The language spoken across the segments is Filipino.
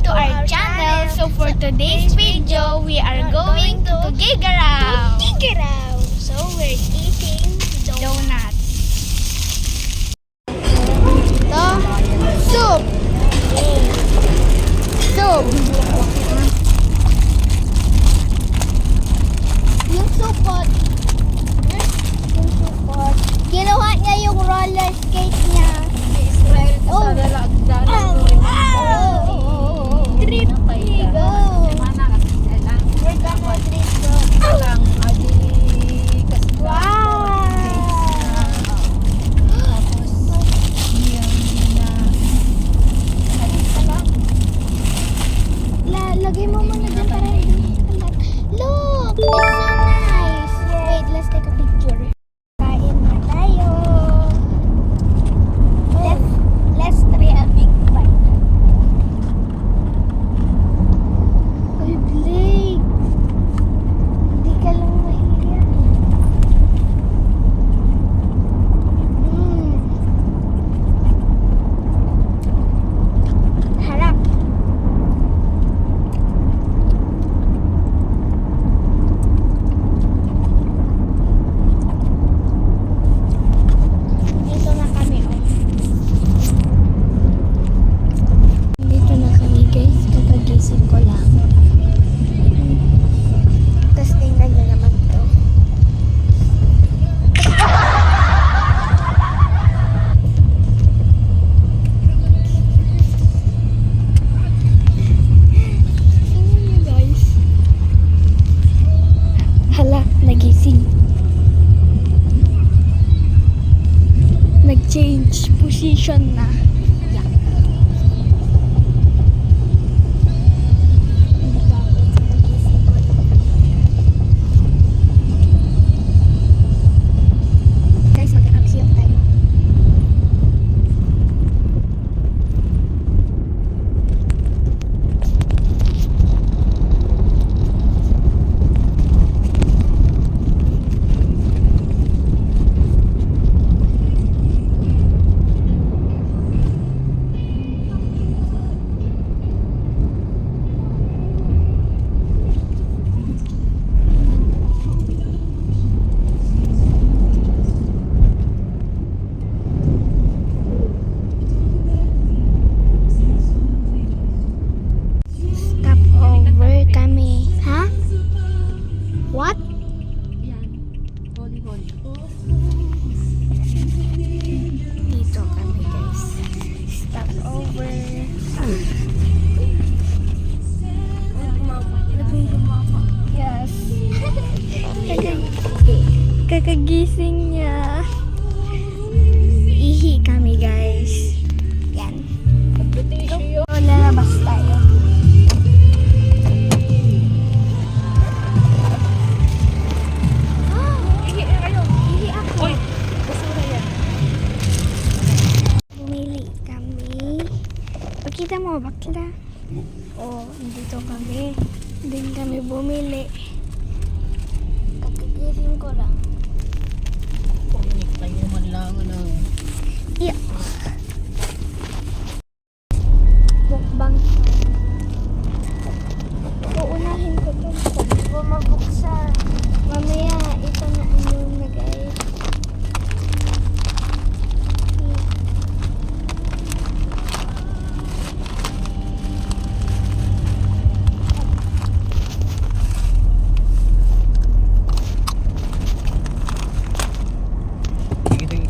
to our channel. So for today's video, we are going to Tuguegarao. So we're eating Donuts. Ito, soup. Soup. Yung supot. Yung supot. Kinuha niya yung roller skate niya. Oh. Trip. Go. We're gonna trip go. Lagay mo muna dyan para hindi kalat. Look! It's so nice! Wait, let's take a picture. Kain na tayo. Let's try a big bite. Uy, Blake! Hindi ka lang mahiya. Harap. Dito na kami, oh. Dito na kami, guys. Kakagising ko lang. Tapos tingnan nyo naman to. Tingnan nyo, guys. Hala, nagising. Nag-change position na. Yeah. Guys, mag-aksyon tayo. Stop over kami. Ha? What? Dito kami, guys. Stop over. Yes. Kakagising niya. Ihi kami, guys. Yan. So, lalabas tayo. Bumili kami. Pakita mo, bakla. Oh, dito kami. Din kami bumili. Kakagising ko lang. Yeah. Mukbang. Uunahin ko to. Sabi ko mabuksan. Mamaya, ito na ano na, guys.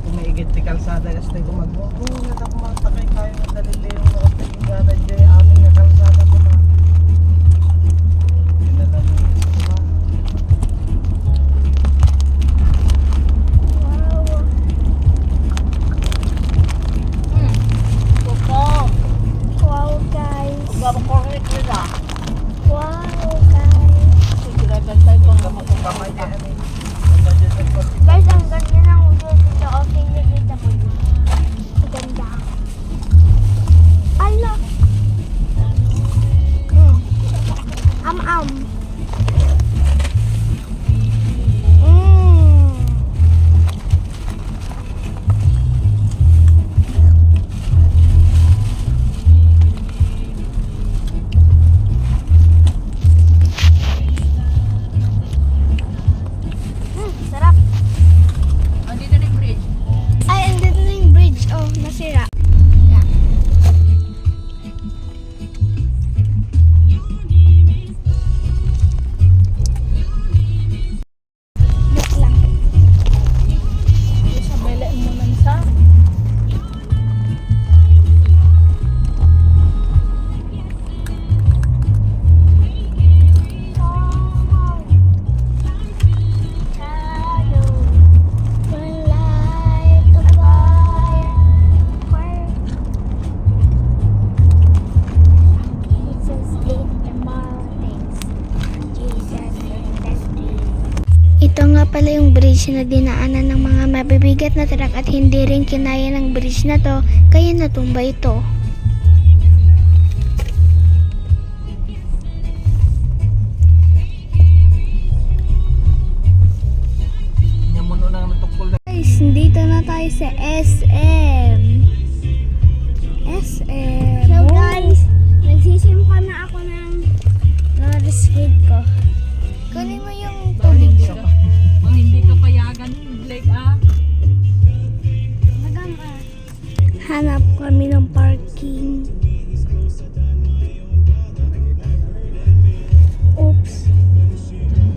Kumaigit di kalsada kasi gumagawa. Kung natakumatakay kayo ng dalili yung mga pagigana dyan, amin na pala yung bridge na dinaanan ng mga mabibigat na truck at hindi rin kinaya ng bridge na to, kaya natumba ito. Nyamuno na naman tukol na. Guys, dito na tayo sa SM. SM. So guys, nagsisimpa na ako ng roller skate ko. Kunin mo yung tubig. Hindi ka payagan, Blake Hanap kami ng parking. Oops.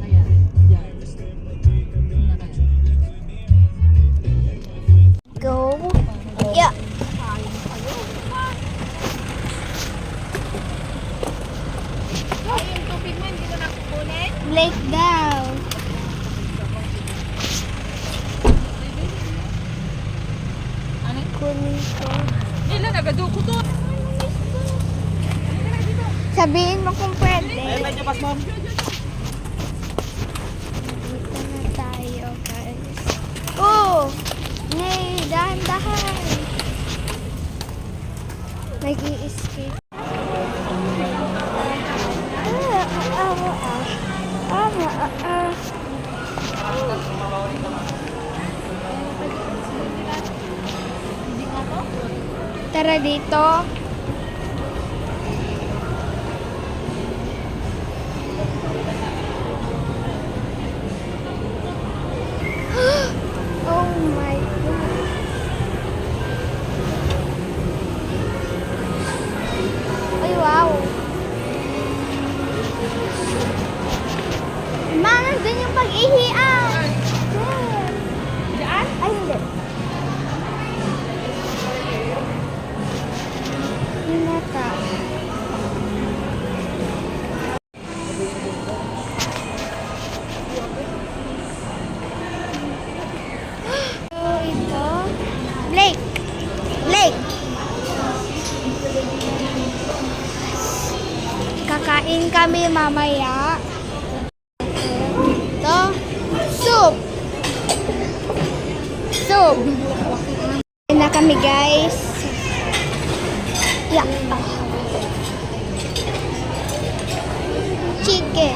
Kaya, yan. Go. Yeah. Yung tubig mo, hindi ko nakukunin. Blake daw. Ano? Kunin ko. Ilan nagaduko to? Sabihin mo kung pwede. Medyo pas mom. Dito na tayo, guys. Oh! Nay, dahan-dahan. Nag-i-escape. Tara dito. Oh my God. Ay, wow. Ma, nandun yung pag-ihian. Diyan? Ay, hindi. Hinata. So, ito. Blake! Blake! Kakain kami mamaya. Ito. Soup! Soup! Kain na kami, guys. Yeah. Chicken.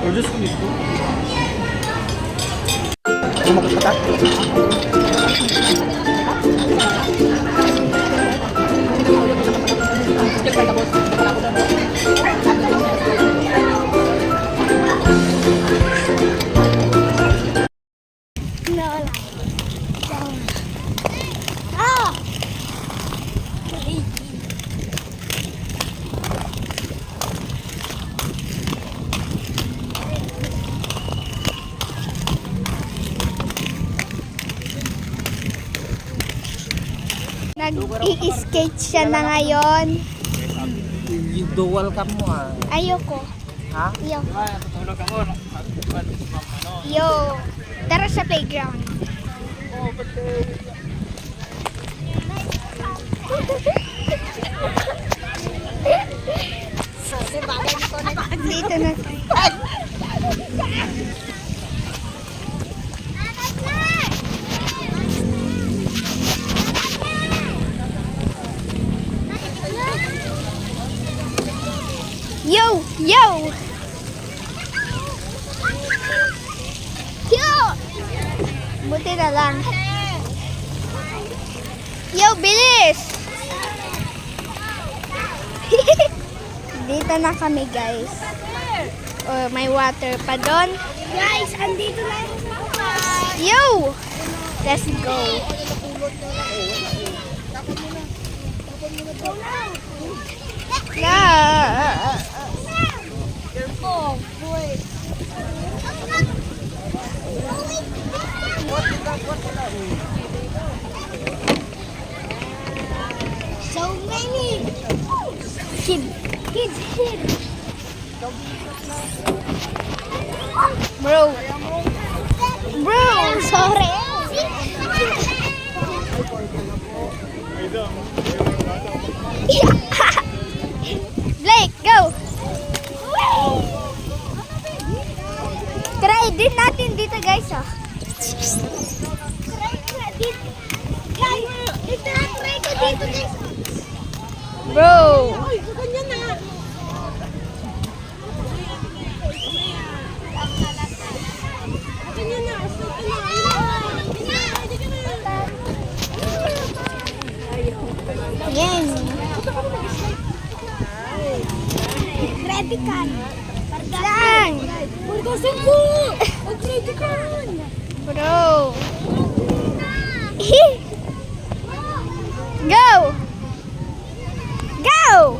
Produce ko nito. Kumakot ka? No, ah! Nag-i-skate siya na ngayon. Yung dual cam mo Ayoko. Ha? Ayoko. Yo. Tara sa playground. Dito na tayo. Yo! Yo! Yo! Buti na lang. Yo, bilis! Dito na kami, guys. Oh, may water pa doon. Guys, andito na yung Yo! Let's go. Yeah. So many kids. Bro, sorry. Blake, go. Try Bro. Yan. Ready ka. Saan? Pagdasin ko. Ready ka. Bro. Go! Go!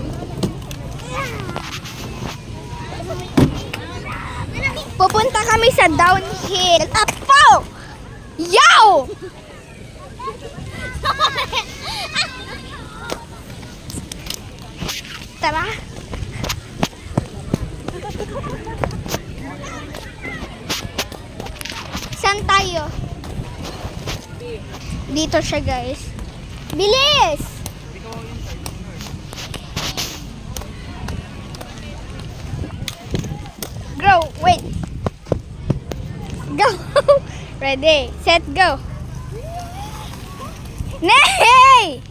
Pupunta kami sa downhill. Apo! Yo! Tara. Saan tayo? Dito siya, guys. Bilis! Go, wait. Go. Ready, set, go. Nay!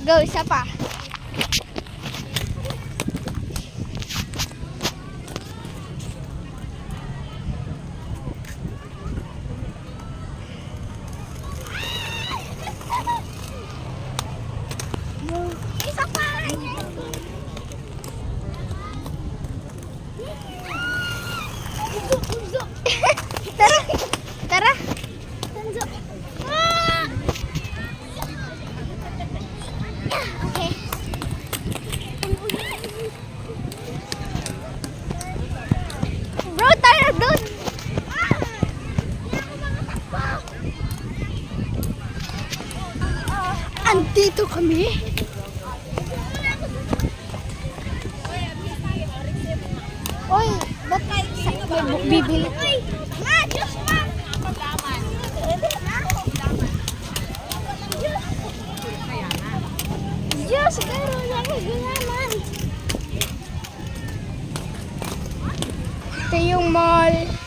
Go, isa pa. Isa pa. Tara. Tara. Okay. Bro, tara doon. Andito kami. Oy, ba't may bibili? Ma, Diyos ma. Diyos, pero naman. Ito yung mall.